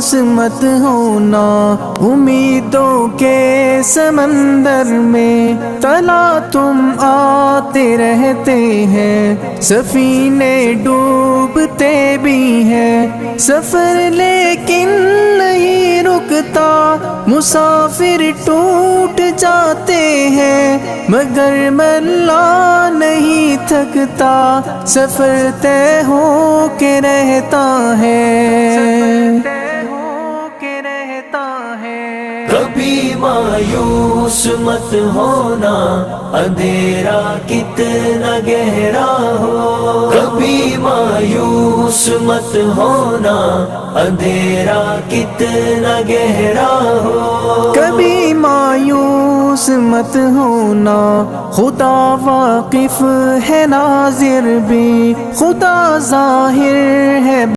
مایوس مت ہونا، امیدوں کے سمندر میں تلا تم آتے رہتے ہیں، سفینے ڈوبتے بھی ہیں، سفر لیکن نہیں رکتا، مسافر ٹوٹ جاتے ہیں، مگر ملا نہیں تھکتا، سفر طے ہو کے رہتا ہے۔ کبھی مایوس مت ہونا، اندھیرا کتنا گہرا ہو، کبھی مایوس مت ہونا، اندھیرا کتنا گہرا ہو، کبھی مایوس مت ہونا، خدا واقف ہے ناظر بھی، خدا ظاہر ہے